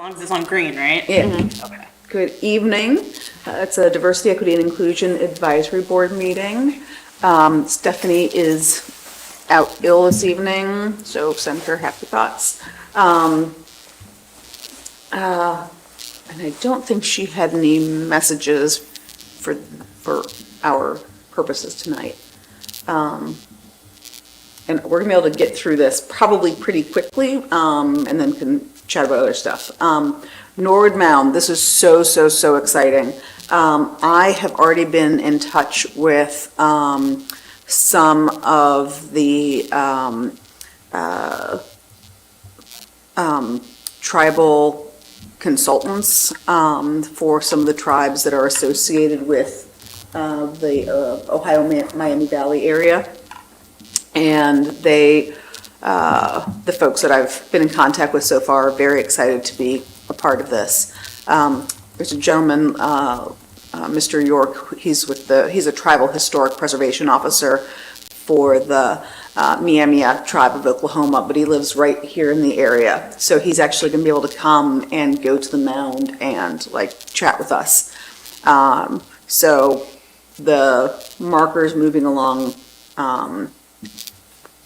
long as it's on green, right? Yeah. Okay. Good evening. It's a Diversity, Equity, and Inclusion Advisory Board meeting. Stephanie is out ill this evening, so send her happy thoughts. And I don't think she had any messages for our purposes tonight. And we're gonna be able to get through this probably pretty quickly, and then can chat about other stuff. Norwood Mound, this is so exciting. I have already been in touch with some of the tribal consultants for some of the tribes that are associated with the Ohio-Miami Valley area. And they, the folks that I've been in contact with so far are very excited to be a part of this. There's a gentleman, Mr. York, he's a tribal historic preservation officer for the Miami tribe of Oklahoma, but he lives right here in the area. So he's actually gonna be able to come and go to the mound and like chat with us. So the marker's moving along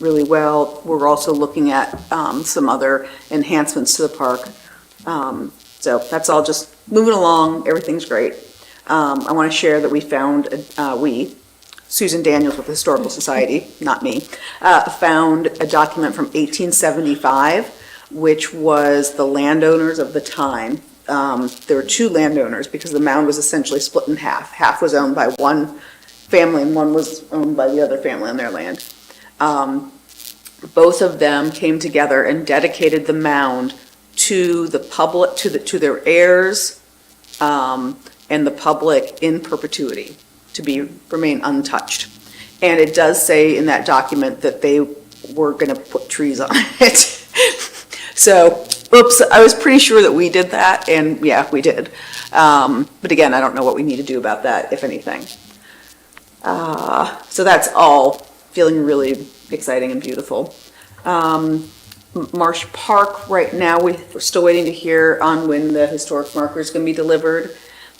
really well. We're also looking at some other enhancements to the park. So that's all just moving along. Everything's great. I want to share that we found, Susan Daniels with the Historical Society, not me, found a document from 1875, which was the landowners of the time. There were two landowners because the mound was essentially split in half. Half was owned by one family and one was owned by the other family on their land. Both of them came together and dedicated the mound to the public, to their heirs, and the public in perpetuity, to remain untouched. And it does say in that document that they were gonna put trees on it. So, oops, I was pretty sure that we did that, and yeah, we did. But again, I don't know what we need to do about that, if anything. So that's all feeling really exciting and beautiful. Marsh Park, right now, we're still waiting to hear on when the historic marker is going to be delivered.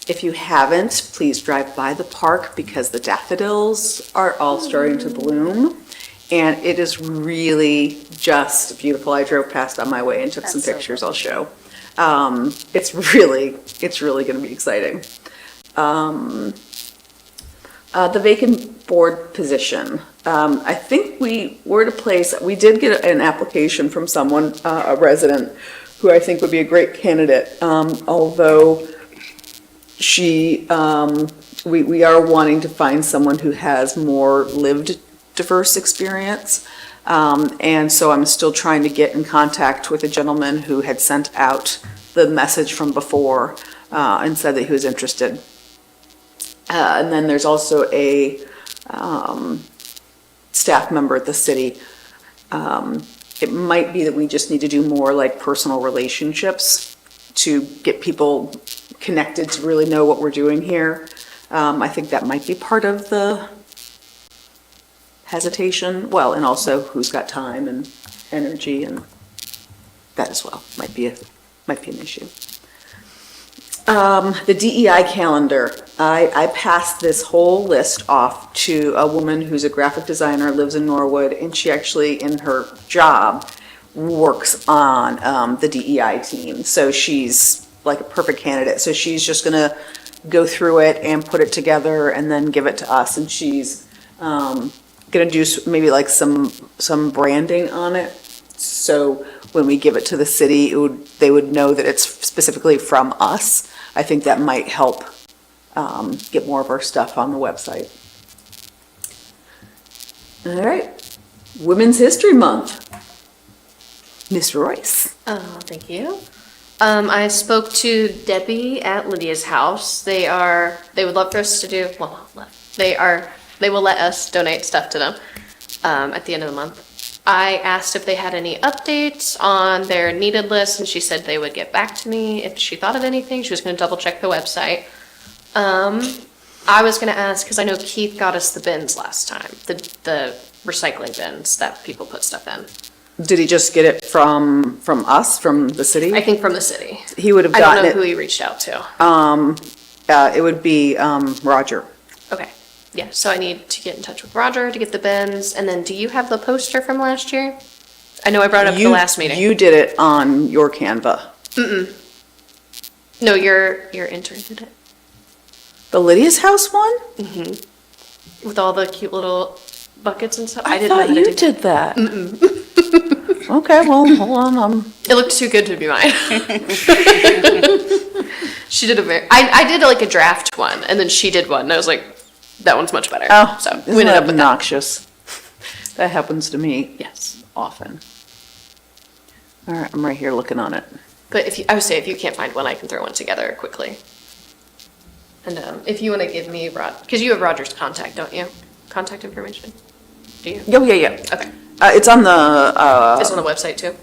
If you haven't, please drive by the park because the daffodils are all starting to bloom. And it is really just beautiful. I drove past on my way and took some pictures I'll show. It's really going to be exciting. The vacant board position. I think we were at a place, we did get an application from someone, a resident, who I think would be a great candidate, although we are wanting to find someone who has more lived diverse experience. And so I'm still trying to get in contact with a gentleman who had sent out the message from before and said that he was interested. And then there's also a staff member at the city. It might be that we just need to do more like personal relationships to get people connected to really know what we're doing here. I think that might be part of the hesitation. Well, and also who's got time and energy, and that as well might be an issue. The DEI calendar. I passed this whole list off to a woman who's a graphic designer, lives in Norwood, and she actually, in her job, works on the DEI team. So she's like a perfect candidate. So she's just gonna go through it and put it together and then give it to us. And she's gonna do maybe like some branding on it. So when we give it to the city, they would know that it's specifically from us. I think that might help get more of our stuff on the website. All right, Women's History Month. Miss Royce. Oh, thank you. I spoke to Debbie at Lydia's house. They would love for us to do, they will let us donate stuff to them at the end of the month. I asked if they had any updates on their needed list, and she said they would get back to me if she thought of anything. She was going to double check the website. I was going to ask, because I know Keith got us the bins last time, the recycling bins that people put stuff in. Did he just get it from us, from the city? I think from the city. He would have I don't gotten know who it. he reached out to. It would be Roger. Okay, yeah, so I need to get in touch with Roger to get the bins, and then do you have the poster from last year? I know I brought it up at the last meeting. You did it on your Canva. No, your intern did it, The Lydia's house one? with all the cute little buckets and stuff. I didn't know thought how to you do did that. Okay, well, hold on. It looked too good to be mine. She did I did like a draft one, and then she did one, and I was like, that one's much better. Oh, So isn't we ended that up with that. obnoxious? That happens to me Yes. often. All right, I'm right here looking on it. But I would say if you can't find one, I can throw one together quickly. And if you want to give me because you have Roger's contact, don't you? Contact information? Do you? Oh, yeah. Okay. It's on the, It's on the website too?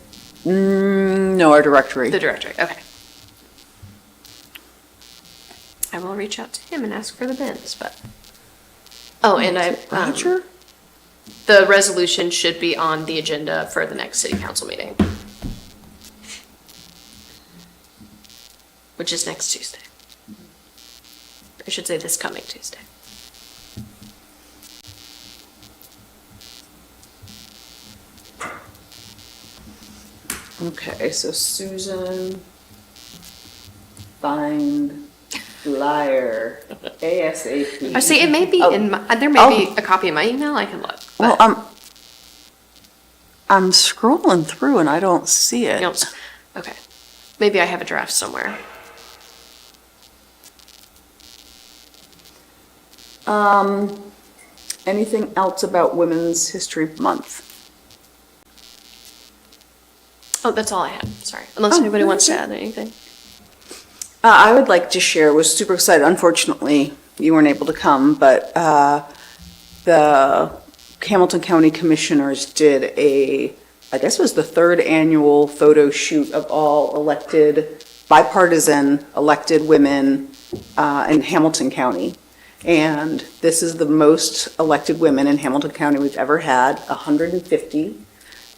no, our directory. The directory, okay. I will reach out to him and ask for the bins, but. Oh, and Roger? the resolution should be on the agenda for the next city council meeting. Which is next Tuesday. I should say this coming Tuesday. Okay, so Susan, find flyer, ASAP. I see, it may be there may be a copy in my email, I can look. Well, but I'm scrolling through and I don't see it. you don't- okay. Maybe I have a draft somewhere. Anything else about Women's History Month? Oh, that's all I had, sorry. Unless anybody wants to add anything. I would like to share, was super excited. Unfortunately, you weren't able to come, but the Hamilton County Commissioners did I guess it was the third annual photo shoot of all bipartisan elected women in Hamilton County. And this is the most elected women in Hamilton County we've ever had, 150.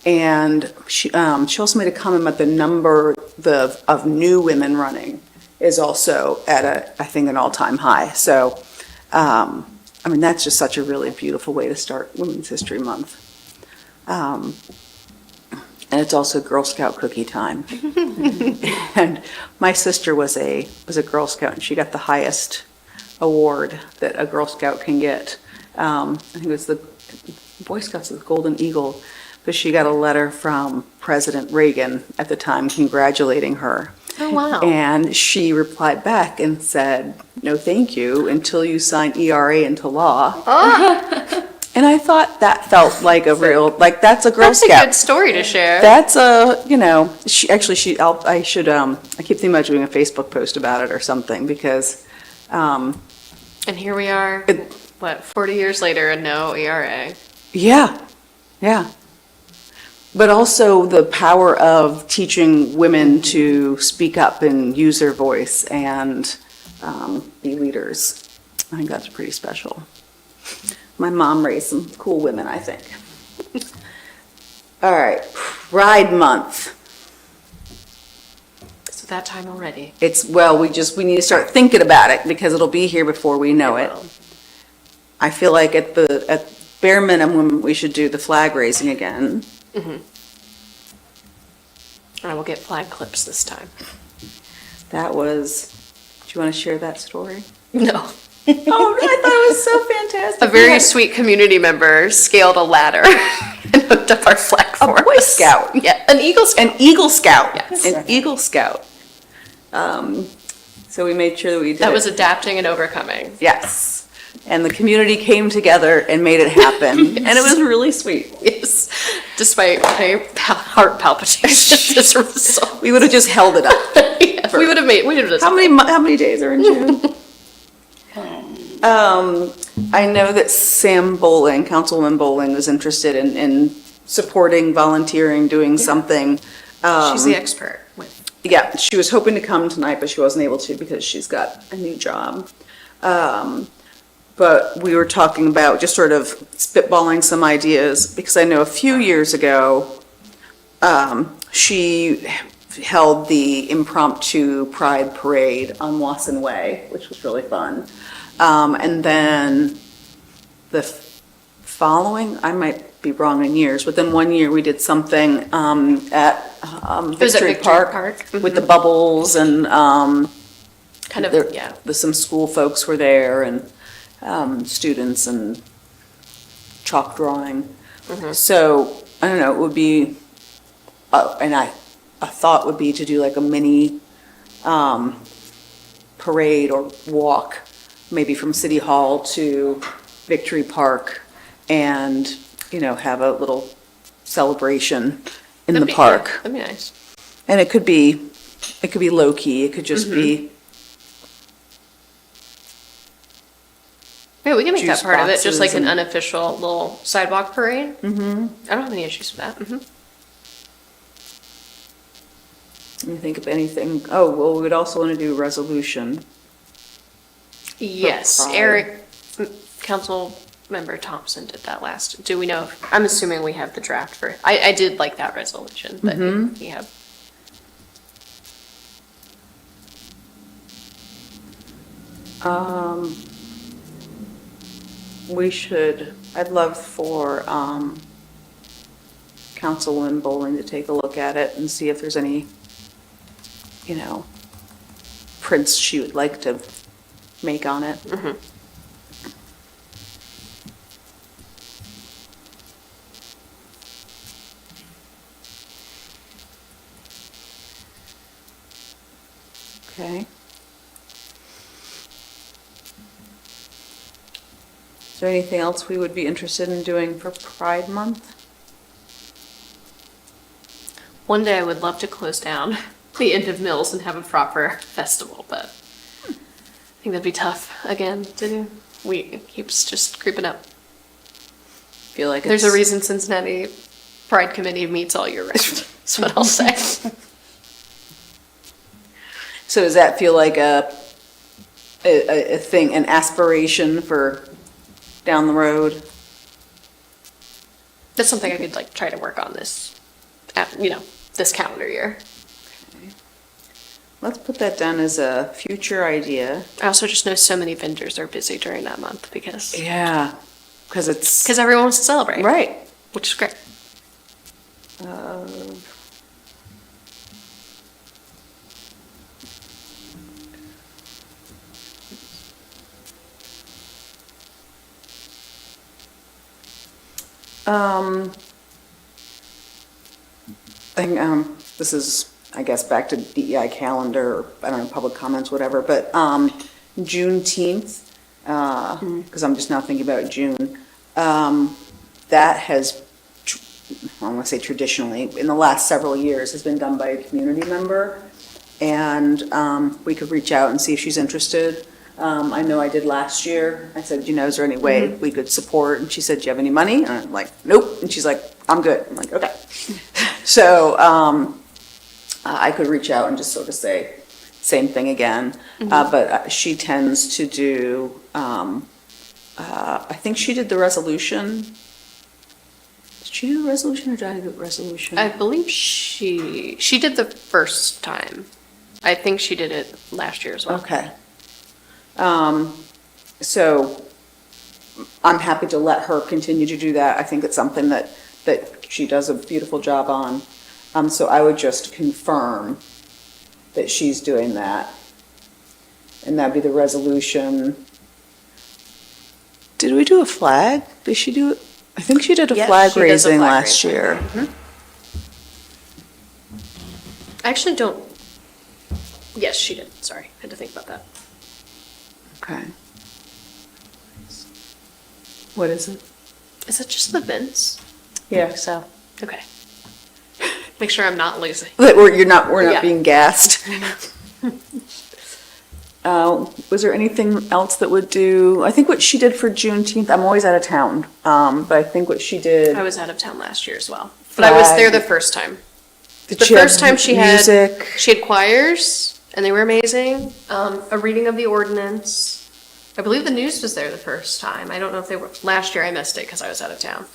And she also made a comment about the number of new women running is also at I think, an all-time high. So, that's just such a really beautiful way to start Women's History Month. And it's also Girl Scout cookie time. And my sister was a Girl Scout, and she got the highest award that a Girl Scout can get. I think it was the Boy Scouts of the Golden Eagle, but she got a letter from President Reagan at the time congratulating her. Oh, wow. And she replied back and said, "No, thank you, until you sign ERA into law." And I thought that felt like a real, that's a Girl That's a Scout. good story to share. That's I keep thinking about doing a Facebook post about it or something, because, And here we are, 40 years later and no ERA. yeah. But also the power of teaching women to speak up and use their voice and be leaders. I think that's pretty special. My mom raised some cool women, I think. All right, Pride Month. It's that time already. We need to start thinking about it because it'll be here before we know it. I feel like at bare minimum, we should do the flag raising again. Mm-hmm. I will get flag clips this time. Do you want to share that story? No. Oh, I thought it was so fantastic. A very sweet community member scaled a ladder and hooked up our flag for A Boy us. Scout. Yeah, an Eagle Scout. An Eagle Scout. Yes. An Eagle Scout. So we made sure that we did That was it. adapting and overcoming. Yes. And the community came together and made it happen. And it was really sweet. Yes. Despite my heart palpitations as a result. We would have just held it up. Yes, we would have How many days are in June? I know that Councilwoman Bowling was interested in supporting, volunteering, doing something. She's the expert. Yeah, she was hoping to come tonight, but she wasn't able to because she's got a new job. But we were talking about just sort of spitballing some ideas, because I know a few years ago, she held the impromptu Pride Parade on Wasson Way, which was really fun. And then the following, I might be wrong in years, but then one year we did something at Victory Park with the bubbles and Kind of, yeah. some school folks were there and students and chalk drawing. So, I don't know, it would be, and a thought would be to do like a mini parade or walk, maybe from City Hall to Victory Park, and, have a little celebration in the park. Yeah, that'd be nice. And it could be low-key, it could just be, Yeah, we can make that juice part of it, just like boxes an and- unofficial little sidewalk parade. I don't have any issues with that. let me think of anything. Oh, well, we would also want to do a resolution. Yes, Pride. Eric, Council Member Thompson did that last. Do we know? I'm assuming we have the draft for, I did like that resolution, but we have. I'd love for Councilwoman Bowling to take a look at it and see if there's any, prints she would like to make on it. Okay. Is there anything else we would be interested in doing for Pride Month? One day I would love to close down the end of Mills and have a proper festival, but I think that'd be tough again to do. It keeps just creeping up. Feel like There's a reason Cincinnati Pride Committee meets all year round. That's what I'll say. So does that feel like a thing, an aspiration for down the road? That's something I could try to work on this calendar year. Let's put that down as a future idea. I also just know so many vendors are busy during that month because Yeah, because everyone wants to celebrate. right. Which is great. This is, I guess, back to DEI calendar, or, I don't know, public comments, whatever, but Juneteenth, because I'm just now thinking about June, that has, I want to say traditionally, in the last several years, has been done by a community member, and we could reach out and see if she's interested. I know I did last year. I said, is there any way we could support? And she said, do you have any money? And I'm like, nope. And she's like, I'm good. I'm like, okay. So I could reach out and just sort of say, same thing again. But she tends to do, I think she did the resolution. Did she do the resolution or did I do the resolution? I believe she did the first time. I think she did it last year as well. Okay. So I'm happy to let her continue to do that. I think it's something that she does a beautiful job on. So I would just confirm that she's doing that. And that'd be the resolution. Did we do a flag? Did she do it? I think she did a Yes, flag she does a raising flag last raising. year. I actually don't. Yes, she did. Sorry, I had to think about that. Okay. What is it? Is it just the bins? Yeah. So, okay. Make sure I'm not losing. That we're not Yeah. being gassed. Was there anything else that would do, I think what she did for Juneteenth, I'm always out of town, but I think what she did. I was out of town last year as well, but I was there the first time. Did The she have first time she music? had choirs, and they were amazing. A reading of the ordinance. I believe the news was there the first time. I don't know if they were, last year I missed it because I was out of town.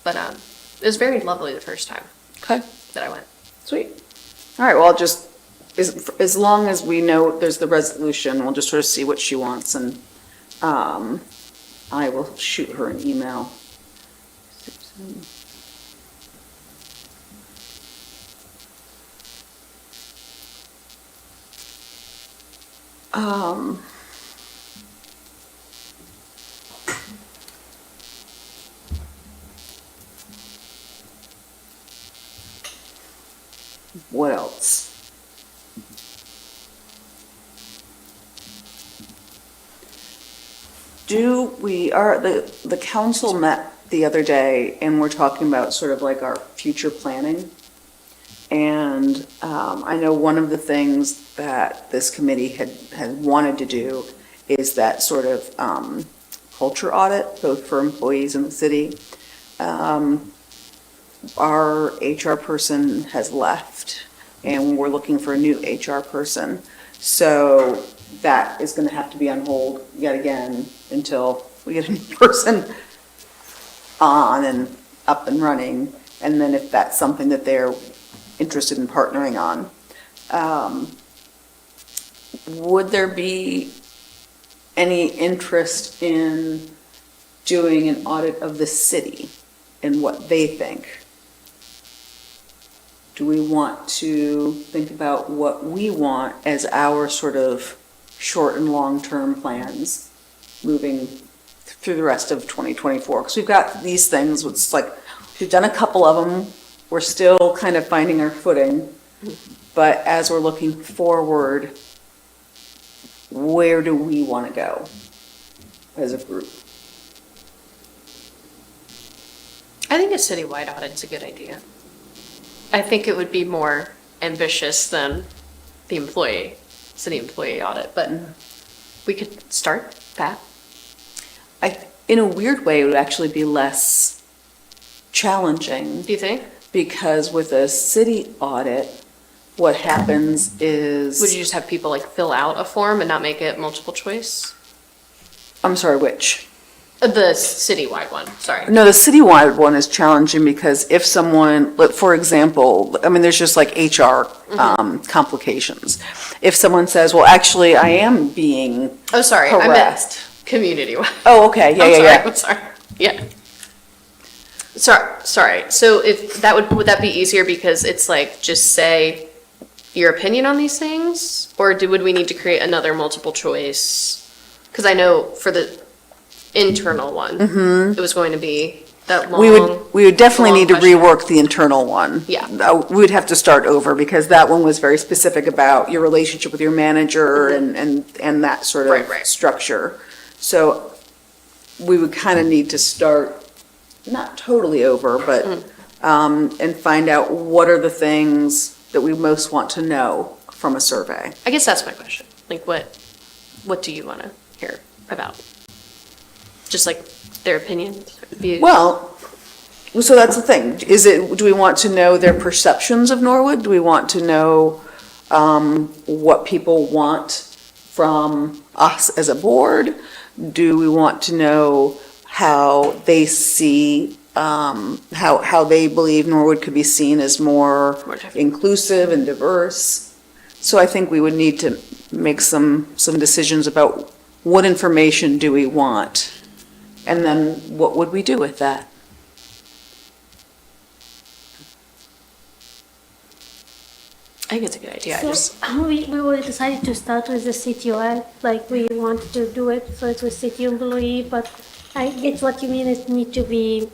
But it was very lovely the first time. Okay. that I went. Sweet. All right, well, I'll just, as long as we know there's the resolution, we'll just sort of see what she wants, and I will shoot her an email. What else? The council met the other day and we're talking about sort of like our future planning. And I know one of the things that this committee had wanted to do is that sort of culture audit, both for employees in the city. Our HR person has left and we're looking for a new HR person. So that is going to have to be on hold yet again until we get a new person on and up and running. And then if that's something that they're interested in partnering on. Would there be any interest in doing an audit of the city and what they think? Do we want to think about what we want as our sort of short and long-term plans moving through the rest of 2024? Because we've got these things, it's like, we've done a couple of them, we're still kind of finding our footing, but as we're looking forward, where do we want to go as a group? I think a citywide audit's a good idea. I think it would be more ambitious than the city employee audit, but we could start that. In a weird way, it would actually be less challenging. Do you think? Because with a city audit, what happens is... Would you just have people like fill out a form and not make it multiple choice? I'm sorry, which? The citywide one, sorry. No, the citywide one is challenging because if someone, for example, I mean, there's just like HR complications. If someone says, well, actually, I am being Oh, sorry, harassed. I meant community-wide. Oh, okay, yeah. I'm sorry, yeah. Sorry, so if that would that be easier because it's like, just say your opinion on these things? Or would we need to create another multiple choice? Because I know for the internal one, it was going to be that long. We would definitely long need to question. rework the internal one. Yeah. We would have to start over because that one was very specific about your relationship with your manager and that sort of Right. structure. So we would kind of need to start, not totally over, but, and find out what are the things that we most want to know from a survey. I guess that's my question. Like, what do you want to hear about? Just like their opinions, views? Well, so that's the thing. Do we want to know their perceptions of Norwood? Do we want to know what people want from us as a board? Do we want to know how they see, how they believe Norwood could be seen as more inclusive and diverse? So I think we would need to make some decisions about what information do we want? And then what would we do with that? I think it's a good idea. We were decided to start with the CTO, like we wanted to do it first with city employee, but I get what you mean, it need to be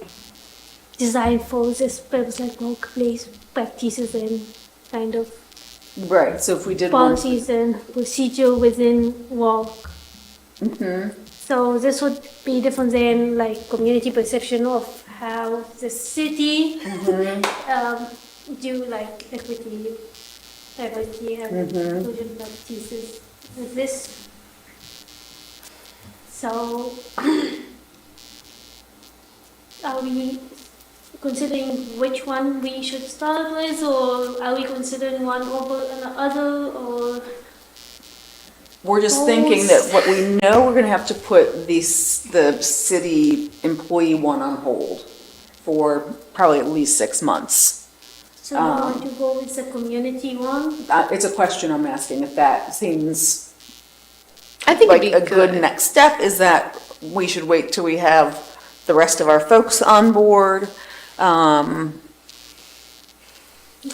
designed for this purpose, like workplace practices and kind of Right, so if we did policies and procedure within work. So this would be different than like community perception of how the city do like equity, diversity, and inclusion practices with this. So are we considering which one we should start with, or are we considering one over another, or? We're just thinking that what we know, we're gonna have to put the city employee one on hold for probably at least 6 months. So you want to go with the community one? It's a question I'm asking, if that seems I think like it'd be a good next step, is that we should wait till we have the rest of our folks on board.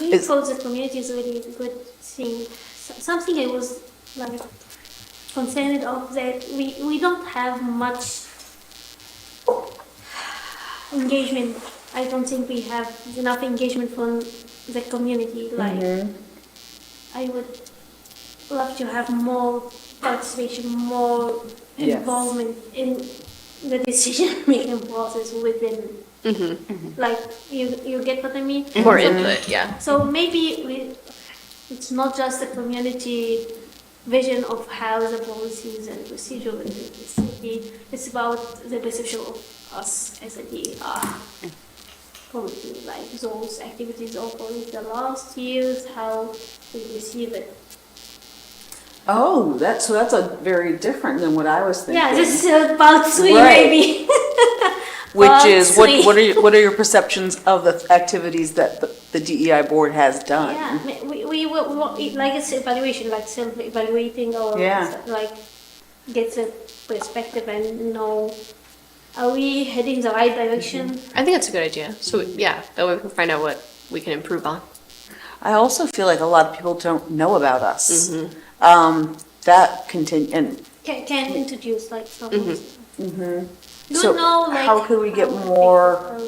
We thought the community is really a good thing. Something I was like concerned of that we don't have much engagement. I don't think we have enough engagement from the community. Like I would love to have more participation, more Yes. involvement in the decision making process within. Like you get what I mean? More So- input, yeah. So maybe it's not just the community vision of how the policies and procedure within the city. It's about the perception of us as a DER. Probably like those activities over the last years, how we receive it. Oh, that's a very different than what I was thinking. Yeah, this is about three Right. maybe. Which is, Three. what are your perceptions of the activities that the DEI board has done? Yeah, we like it's evaluation, like self-evaluating or Yeah. like get a perspective and know, are we heading the right direction? I think that's a good idea. So, yeah, that way we can find out what we can improve on. I also feel like a lot of people don't know about us. That continue, and Can introduce like someone. Do So you know like how could we get how more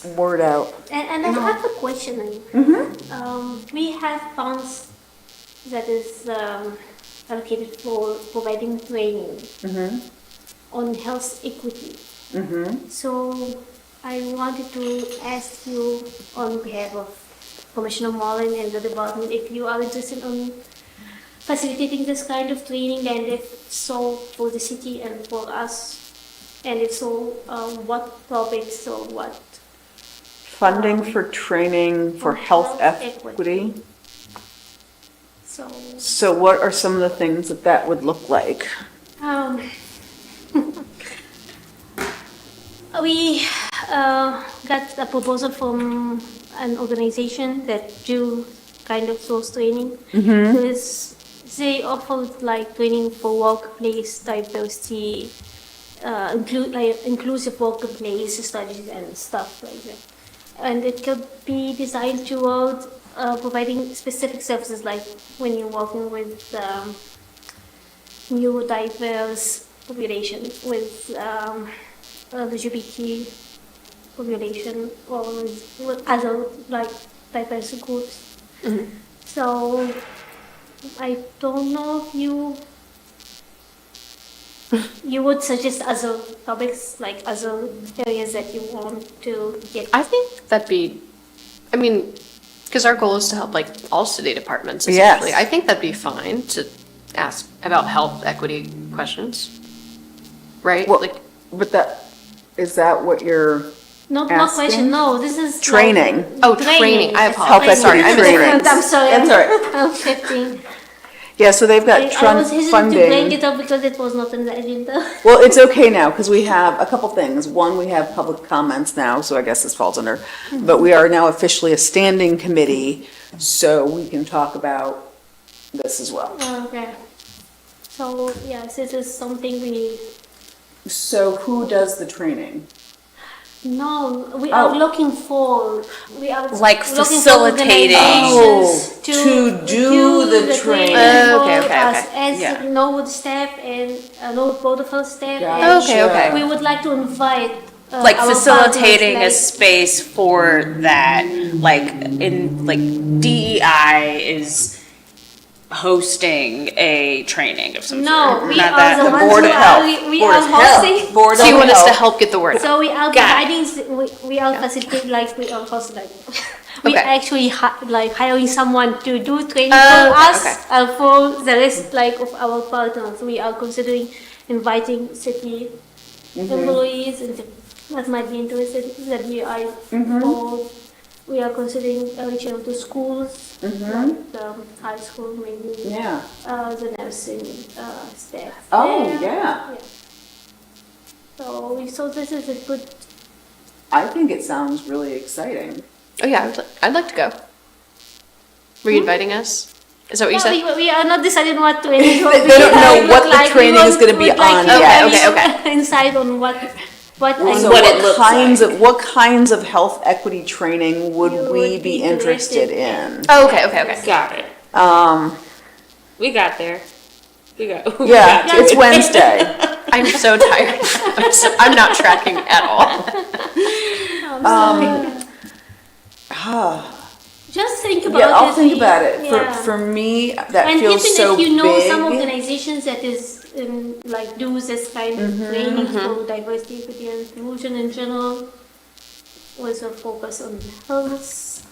people, word out. and I have a question. We have funds that is allocated for providing training on health equity. So I wanted to ask you on behalf of Commissioner Mullen and the department if you are interested in facilitating this kind of training, and if so, for the city and for us, and if so, what topics or what Funding for training for for health health equity. so. So what are some of the things that would look like? We got a proposal from an organization that do kind of source training. They offer like training for workplace diversity, inclusive workplace studies and stuff like that. And it could be designed toward providing specific services, like when you're working with neurodiverse population, with LGBT population, or with other like diverse groups. So I don't know if you would suggest other topics, like other areas that you want to get. I think that'd be, I mean, because our goal is to help like all city departments Yes. essentially. I think that'd be fine to ask about health equity questions, right? Well, Like, but is that what you're Not asking? question. No, this is training? training. I Health apologize. Sorry, I equity misheard. training. I'm sorry. That's all right. I'm 15. Yeah, so they've got I was hesitant to bring funding. it up because it was not on the agenda. Well, it's okay now, because we have a couple things. One, we have public comments now, so I guess this falls under. But we are now officially a standing committee, so we can talk about this as well. Okay. So yes, this is something we. So who does the training? No, we are Oh. looking for. We are Like looking for facilitating. organizations to do the training. for Okay, okay, us okay. as Yeah. Norwood staff and Norwood Board of Health staff. Gotcha. and Okay, okay. We would like to invite. Like our facilitating a partners, space for that, like DEI is hosting a training of some No, sort. we Not are that. the ones Board who of are, Health. we Board are of Health. hosting. Board So you of want us to Health. help get the word out? So we are Got it. providing, we are facilitating, like, we are host, like, we Okay. actually like hiring someone to do training Oh, for okay, us, okay. for the rest, like, of our partners. We are considering inviting city employees and that might be interested, the DI board. We are considering reaching out to schools, like high school maybe. Yeah. The nursing staff. Oh, there. yeah. So we thought this is a good I think it sounds really exciting. Oh yeah, I'd like to go. Were you inviting us? Is that what you said? We are not deciding what to. They don't know what the training is gonna be on yet. Okay. Insight on what So what it looks what kinds of health equity training would You we would be be interested interested in? Oh, okay. Got it. We got there. We got Yeah, there. it's Wednesday. I'm so tired. I'm not tracking at all. Just think about Yeah, it. I'll think about it. Yeah. For me, that And feels even so if you know some big. organizations that is like do this kind of training for diversity, equity, and inclusion in general, with a focus on health.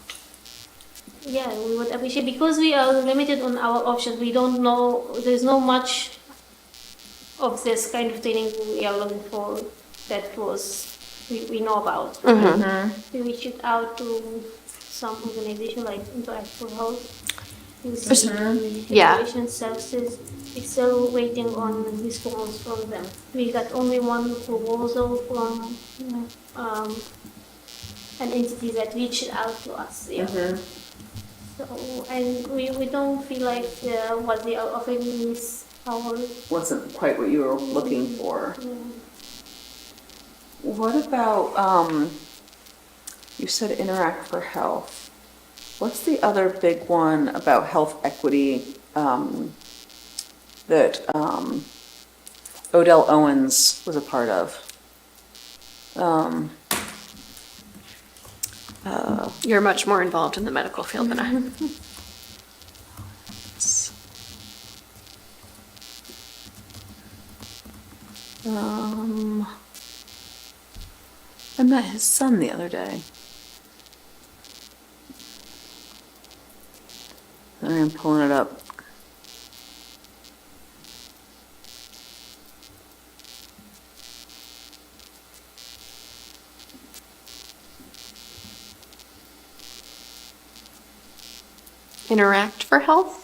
Yeah, we would appreciate because we are limited on our options. We don't know. There's no much of this kind of training we are looking for that we know about. We reached out to some organization like Interact for Health. Yeah. Evaluation services. We're still waiting on response from them. We got only one proposal from an entity that reached out to us. Yeah. So, and we don't feel like what they are offering is our. Wasn't quite what you were looking for. Yeah. What about, you said Interact for Health. What's the other big one about health equity that Odell Owens was a part of? You're much more involved in the medical field than I am. I met his son the other day. I'm pulling it up. Interact for Health?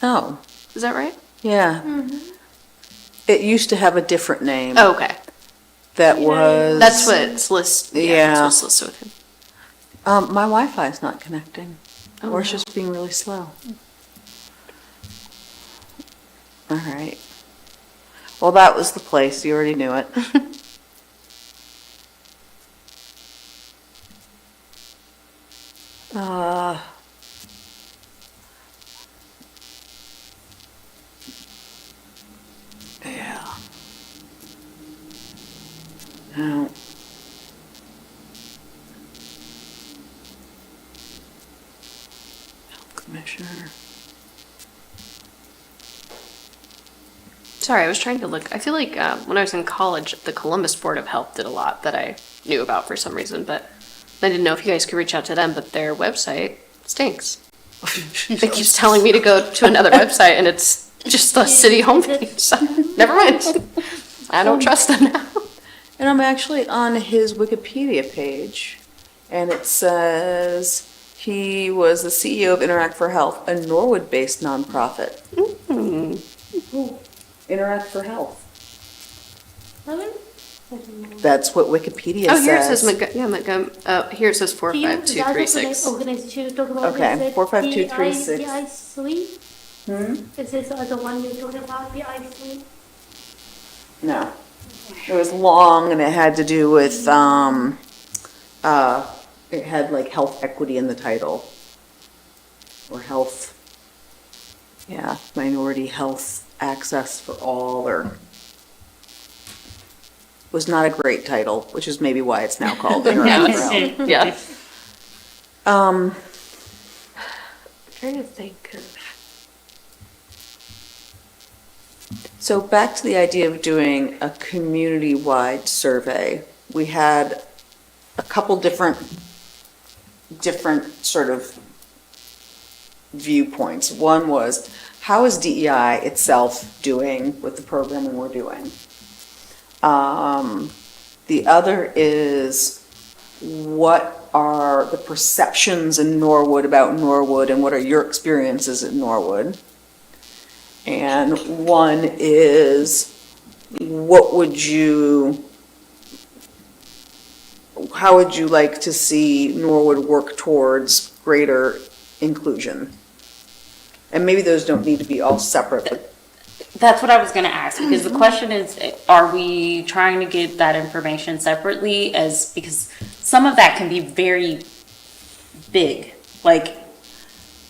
Oh, Is that right? yeah. It used to have a different name. Oh, okay. That was. That's what's listed. Yeah. That's what's listed with him. My Wi-Fi is not connecting, Oh, or it's no. just being really slow. All right. Well, that was the place. You already knew it. uh, yeah. No. Health Commissioner. Sorry, I was trying to look. I feel like when I was in college, the Columbus Board of Health did a lot that I knew about for some reason, but I didn't know if you guys could reach out to them, but their website stinks. It keeps telling me to go to another website, and it's just the city homepage. So, never mind. I don't trust them now. And I'm actually on his Wikipedia page, and it says he was the CEO of Interact for Health, a Norwood-based nonprofit. Interact for Health. That's what Wikipedia Oh, says. here it says here it says Do you know the other 45236. organization you're talking about? Okay, Is it 45236. DI3? Is this the other one you're talking about, DI3? No. It was long, and it had to do with, it had like health equity in the title. Or health, yeah, minority health access for all, or was not a great title, which is maybe why it's now called Interact for Health. Yeah. Um, I'm trying to think. So back to the idea of doing a community-wide survey. We had a couple different sort of viewpoints. One was, how is DEI itself doing with the programming we're doing? The other is, what are the perceptions in Norwood about Norwood, and what are your experiences at Norwood? And one is, what would you how would you like to see Norwood work towards greater inclusion? And maybe those don't need to be all separate, but That's what I was gonna ask, because the question is, are we trying to get that information separately because some of that can be very big, like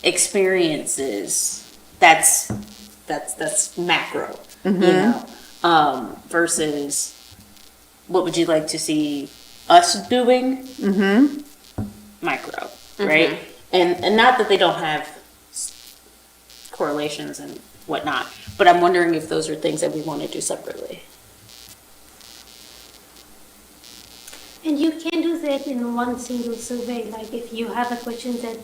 experiences, that's macro, you know? Versus what would you like to see us doing? Micro, right? And not that they don't have correlations and whatnot, but I'm wondering if those are things that we want to do separately. And you can do that in one single survey, like if you have a question that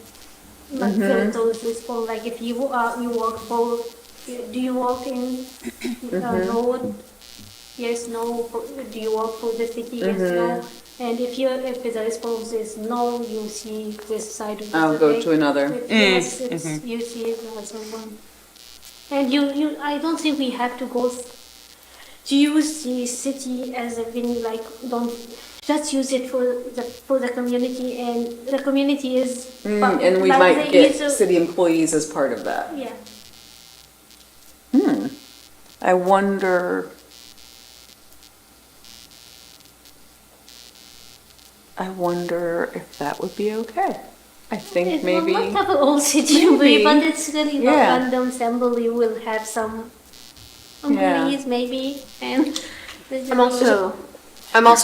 like filters this for, like if you you walk for, do you walk in Norwood? Yes, no. Do you walk for the city? Yes, no. And if the response is no, you see this side of the I'll survey. go to another. If yes, you see it as a one. And I don't think we have to go to use the city as a venue. Like, don't just use it for the community, and the community is. and we like might the get user- city employees as part of that. Yeah. I wonder if that would be okay. I think maybe. It will not have an all city employee, Maybe. but it's really not Yeah. random sample. You will have some employees maybe, and I'm also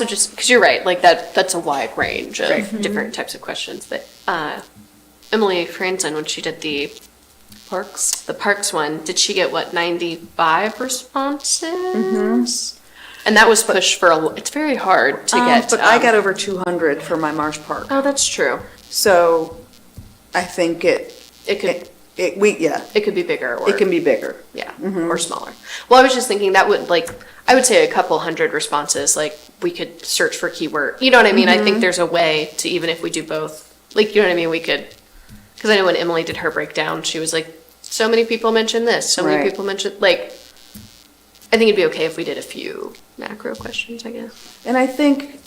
just, because you're right, like that's a wide range of different types of questions that Emily Franzen, when she did the parks one, did she get 95 responses? And that was pushed for it's very hard to get. But I got over 200 for my Marsh Park. Oh, that's true. So I think It could it could be bigger or it can be bigger. yeah, or smaller. Well, I was just thinking that would I would say a couple hundred responses, like we could search for keyword. You know what I mean? I think there's a way to, even if we do both, like, you know what I mean? We could, because I know when Emily did her breakdown, she was like, so many people mentioned this, so many Right. people mentioned, like, I think it'd be okay if we did a few macro questions, I guess. And I think,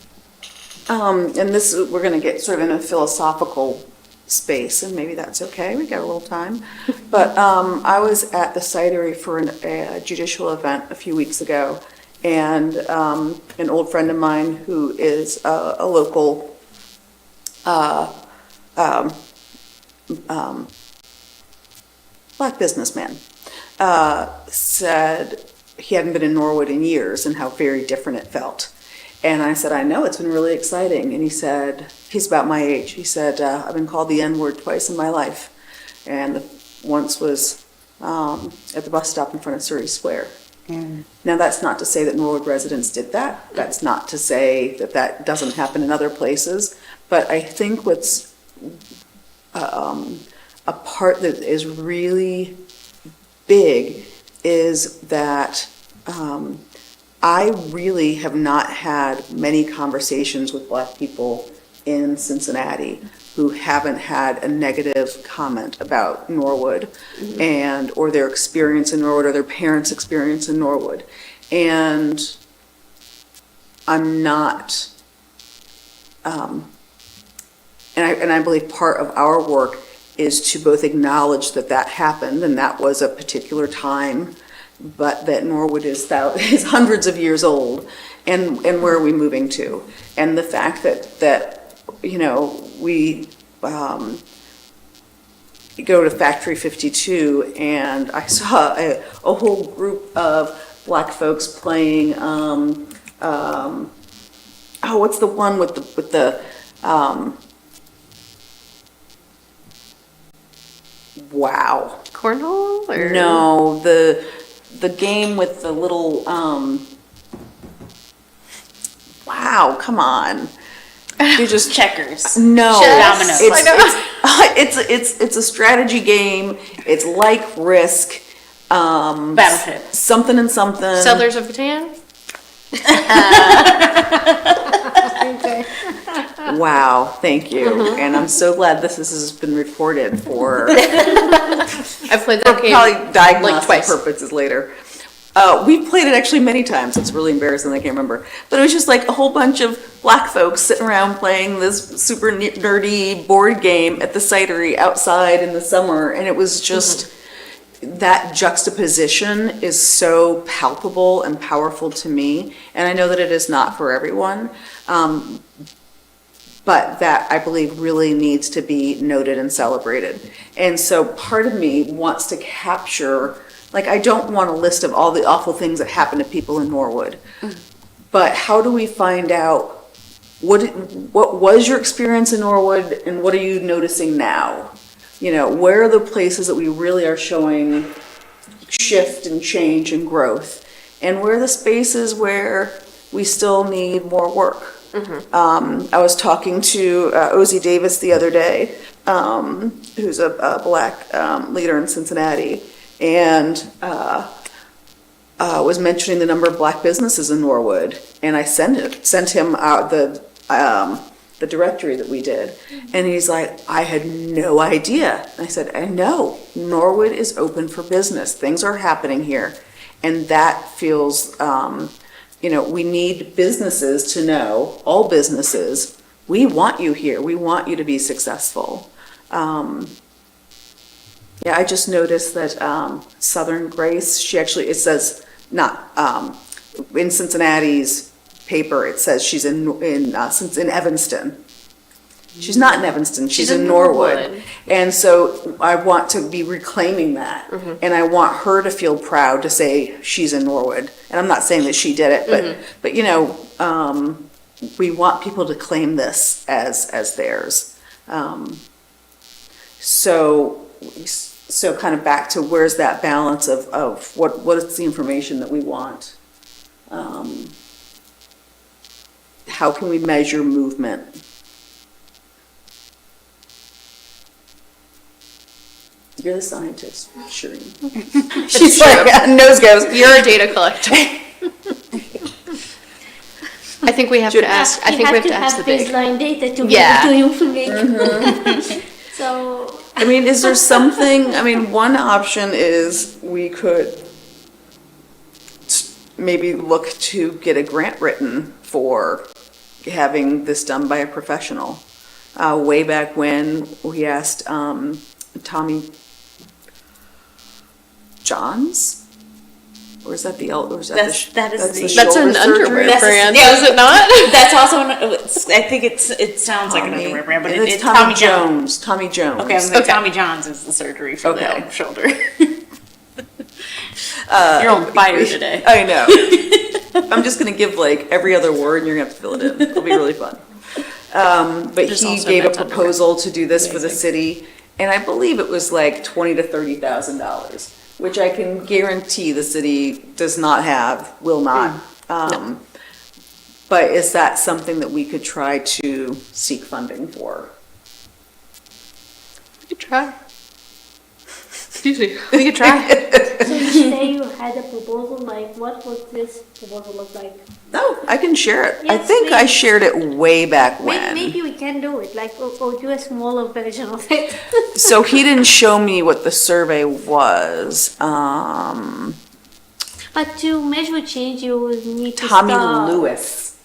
and this, we're going to get sort of in a philosophical space, and maybe that's okay, we got a little time. But I was at the Cidery for a judicial event a few weeks ago, and an old friend of mine who is a local Black businessman said he hadn't been in Norwood in years and how very different it felt. And I said, I know, it's been really exciting. And he said, he's about my age. He said, I've been called the N-word twice in my life. And once was at the bus stop in front of Surrey Square. Now, that's not to say that Norwood residents did that. That's not to say that that doesn't happen in other places. But I think what's a part that is really big is that I really have not had many conversations with Black people in Cincinnati who haven't had a negative comment about Norwood and or their experience in Norwood or their parents' experience in Norwood. And I'm not, and I believe part of our work is to both acknowledge that that happened and that was a particular time, but that Norwood is hundreds of years old, and where are we moving to? And the fact that you know, we go to Factory 52 and I saw a whole group of Black folks playing, what's the one with the wow. Cornhole? Or? No, the game with the little, wow, come on. You just Checkers. no. Chess. It's a strategy game. It's like Risk. Battleship. Something and something. Settlers of Catan? Wow, thank you. And I'm so glad this has been recorded for I've played that game probably diagnostic twice. purposes later. We played it actually many times. It's really embarrassing. I can't remember. But it was just like a whole bunch of black folks sitting around playing this super nerdy board game at the cidery outside in the summer. And it was just, that juxtaposition is so palpable and powerful to me. And I know that it is not for everyone. But that, I believe, really needs to be noted and celebrated. And so part of me wants to capture, like, I don't want a list of all the awful things that happen to people in Norwood. But how do we find out, what was your experience in Norwood and what are you noticing now? You know, where are the places that we really are showing shift and change and growth? And where are the spaces where we still need more work? I was talking to Ozzie Davis the other day, who's a black leader in Cincinnati, and was mentioning the number of black businesses in Norwood. And I sent him out the directory that we did, and he's like, I had no idea. And I said, I know, Norwood is open for business. Things are happening here, and that feels. You know, we need businesses to know, all businesses, we want you here. We want you to be successful. Yeah, I just noticed that Southern Grace, she actually, it says, not, in Cincinnati's paper, it says she's in Evanston. She's not in Evanston, she's in Norwood. And so I want to be reclaiming that. And I want her to feel proud to say she's in Norwood. And I'm not saying that she did it, but you know, we want people to claim this as theirs. So kind of back to where's that balance of what is the information that we want? How can we measure movement? You're the scientist, sure. She's like, nose goes. You're a data collector. I think we have to ask. I think we have to ask the big. Baseline data to Yeah. be able to information. So. I mean, is there something? I mean, one option is we could maybe look to get a grant written for having this done by a professional. Way back when we asked Tommy John's, or is that the or is that That's an shoulder underwear surgery? brand, yeah. is it not? That's also, I think it sounds like an underwear brand, but it's it's Tommy Jones. Tommy Jones. Okay, I'm like, Tommy John's is the surgery for the shoulder. You're on fire today. I know. I'm just gonna give like every other word, and you're gonna have to fill it in. It'll be really fun. But There's he also gave a men's proposal to do this for the city, and I believe it was like $20,000 to $30,000, which I can guarantee the city does not have, will not. But is that something that we could try to seek funding for? We could try. Excuse me. We could try. So you say you had a proposal, like what would this proposal look like? No, I can share it. I Yes, think I please. shared it way back when. Maybe we can do it, like, or do a smaller version of it. So he didn't show me what the survey was. But to measure change, you will need to Tommy start. Lewis.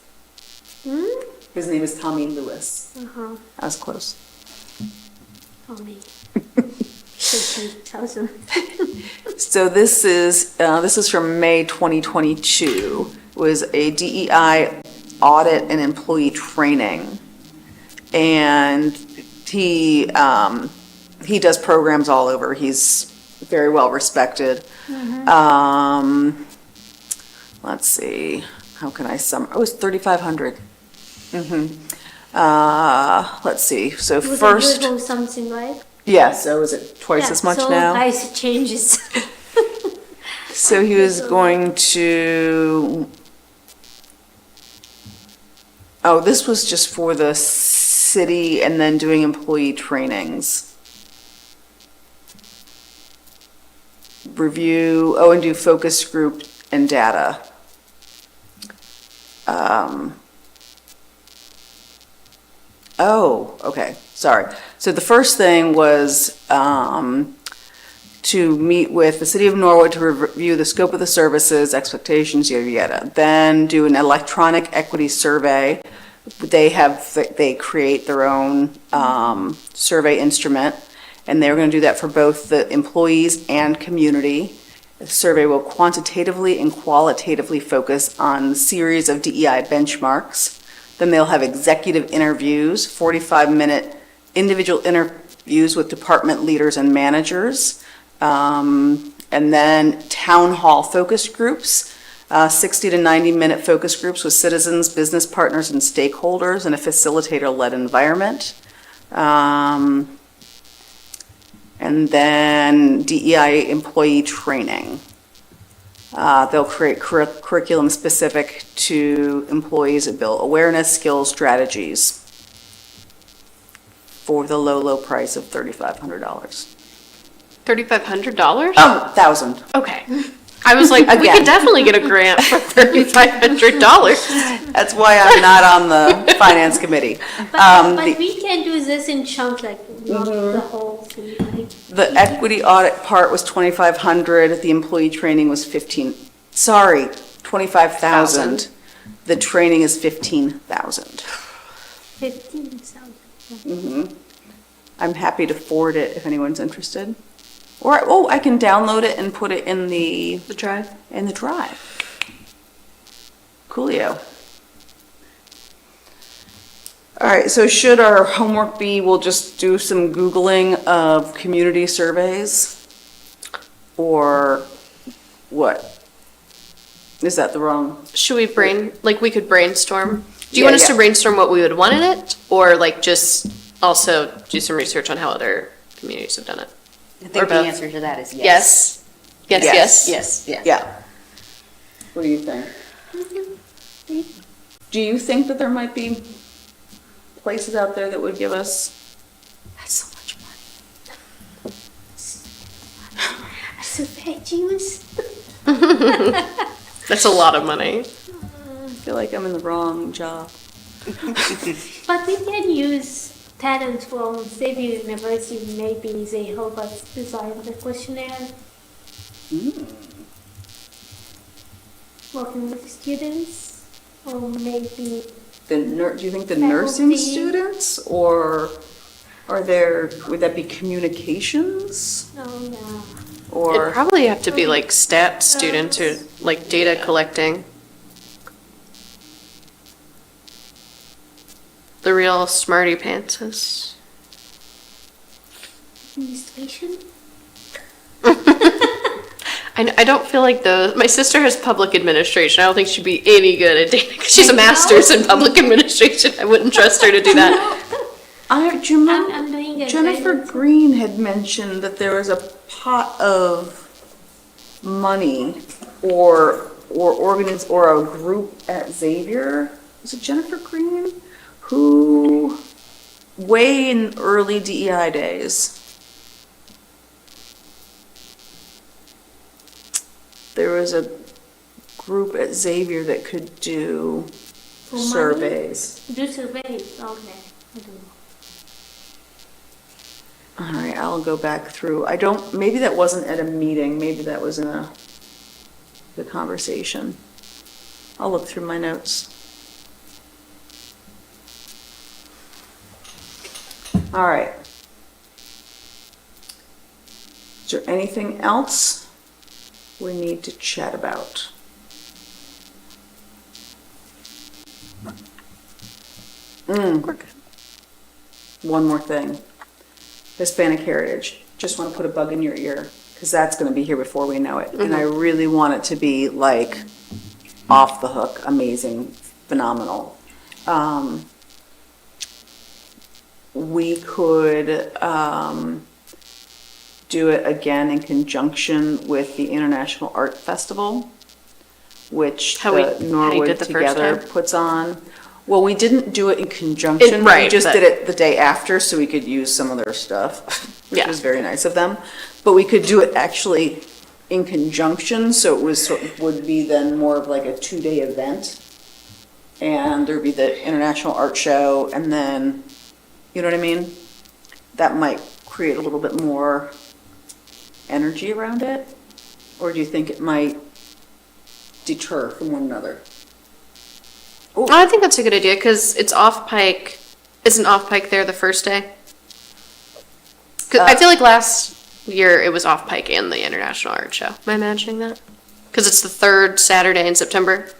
Hmm? His name is Tommy Lewis. Uh-huh, I was close. Tommy. 50,000. So this is from May 2022. It was a DEI audit and employee training. And he does programs all over. He's very well respected. Let's see, how can I it was 3,500. Let's see, so Was first, a year ago something, right? yeah, so is it twice as much so now? price changes. So he was going to, oh, this was just for the city and then doing employee trainings. Review, and do focus group and data. Oh, okay, sorry. So the first thing was to meet with the city of Norwood to review the scope of the services, expectations, yada, yada. Then do an electronic equity survey. They create their own survey instrument, and they're going to do that for both the employees and community. The survey will quantitatively and qualitatively focus on a series of DEI benchmarks. Then they'll have executive interviews, 45-minute individual interviews with department leaders and managers. And then town hall focus groups, 60 to 90-minute focus groups with citizens, business partners, and stakeholders in a facilitator-led environment. And then DEI employee training. They'll create curriculum specific to employees that build awareness, skills, strategies for the low, low price of $3,500. $3,500? Oh, 1,000. Okay. I was like, we Again. could definitely get a grant for $3,500. That's why I'm not on the finance committee. But we can do this in chunks, like not the whole thing, like. The equity audit part was 2,500, the employee training was 25,000. The training is 15,000. 15,000. I'm happy to forward it if anyone's interested. Or, I can download it and put it in the drive? drive. Coolio. All right, so should our homework be, we'll just do some Googling of community surveys? Or what? Is that the wrong? Should we we could brainstorm? Do you Yeah, want us to yeah. brainstorm what we would want in it? Or like just also do some research on how other communities have done it? I Or think the both. answer to that is yes. Yes. Yes, Yes. yes. Yes, yes. Yeah. What do you think? Do you think that there might be places out there that would give us, that's so much money. Super juice. That's a lot of money. I feel like I'm in the wrong job. But we can use talent from Xavier University, maybe they help us design the questionnaire. Working with students, or maybe Do you think the Faculty. nursing students, or would that be communications? yeah. It'd Or, probably have to be like stat students or like data collecting. The real smarty pantses. Administration. I don't feel like those. My sister has public administration. I don't think she'd be any good at data. 'Cause she's a master's in public administration. I wouldn't trust her to do that. do you remember? I'm doing it. Jennifer Green had mentioned that there was a pot of money or a group at Xavier. Was it Jennifer Green? Who, way in early DEI days, there was a group at Xavier that could do For money? surveys. Do surveys, okay. I don't know. All right, I'll go back through. Maybe that wasn't at a meeting, maybe that was in the conversation. I'll look through my notes. All right. Is there anything else we need to chat about? We're good. One more thing. Hispanic Heritage. Just want to put a bug in your ear, because that's going to be here before we know it. And I really want it to be like off the hook, amazing, phenomenal. We could do it again in conjunction with the International Art Festival, which How we Norwood did the first Together time? puts on. Well, we didn't do it in conjunction. Right, We just but- did it the day after, so we could use some of their stuff, which Yeah. was very nice of them. But we could do it actually in conjunction, so would be then more of like a 2-day event. And there'd be the International Art Show, and then, you know what I mean? That might create a little bit more energy around it? Or do you think it might deter from one another? I think that's a good idea, because it's off Pike. Isn't off Pike there the first day? 'Cause I feel like last year it was off Pike and the International Art Show. Am I imagining that? Because it's the third Saturday in September.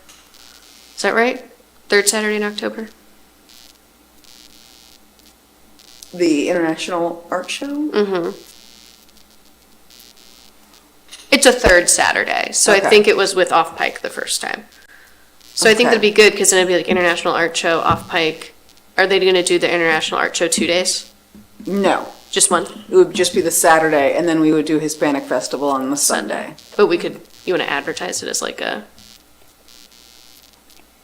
Is that right? Third Saturday in October? The International Art Show? Mm-hmm. It's a third Saturday, so Okay. I think it was with Off Pike the first time. So I think Okay. that'd be good, because then it'd be like International Art Show, Off Pike. Are they gonna do the International Art Show 2 days? No, Just one? it would just be the Saturday, and then we would do Hispanic Festival on the Sunday. But we could, you wanna advertise it as like a,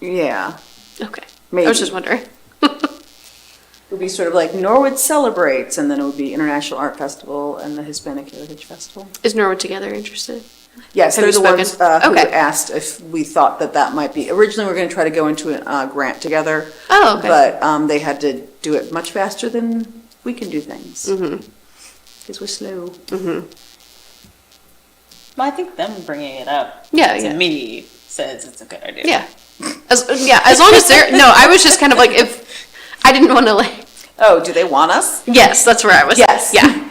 Yeah, okay. I maybe. was just wondering. It would be sort of like Norwood Celebrates, and then it would be International Art Festival and the Hispanic Heritage Festival. Is Norwood Together interested? Yes, Have they're you the ones spoken? who Okay. asked if we thought that that might be, originally we were going to try to go into a grant together. Oh, okay. But they had to do it much faster than we can do things. Because we're slow. Well, I think them bringing it up Yeah, to yeah. me says it's a good idea. Yeah. As long as they're, no, I was just kind of like, if, I didn't wanna like, Oh, do they want us? yes, that's where I was. Yes. Yeah.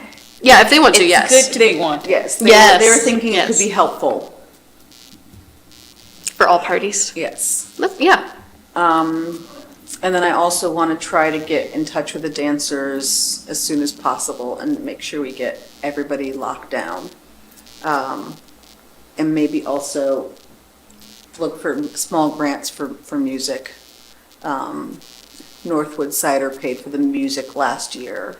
Yeah, if they want to, It's yes. good to be wanted. Yes. Yes, They were thinking it could yes. be helpful. For all parties. Yes. Yeah. And then I also want to try to get in touch with the dancers as soon as possible and make sure we get everybody locked down. And maybe also look for small grants for music. Northwood Cider paid for the music last year.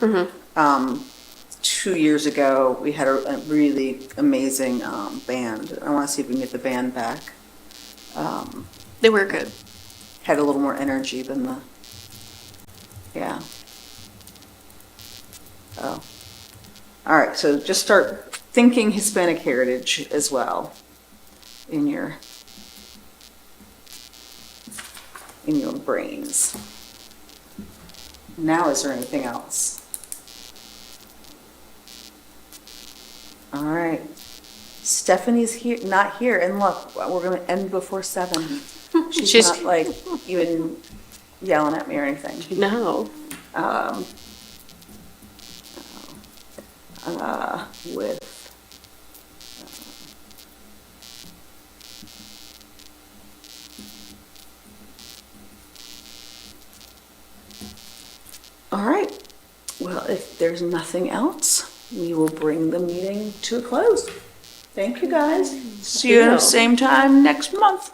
2 years ago, we had a really amazing band. I want to see if we can get the band back. They were good. Had a little more energy than the, yeah. Oh. All right, so just start thinking Hispanic heritage as well in your brains. Now, is there anything else? All right. Stephanie's here, not here, and look, we're gonna end before 7. She's not like even yelling at me or anything. No. With all right. Well, if there's nothing else, we will bring the meeting to a close. Thank you, guys. See you you. same time next month.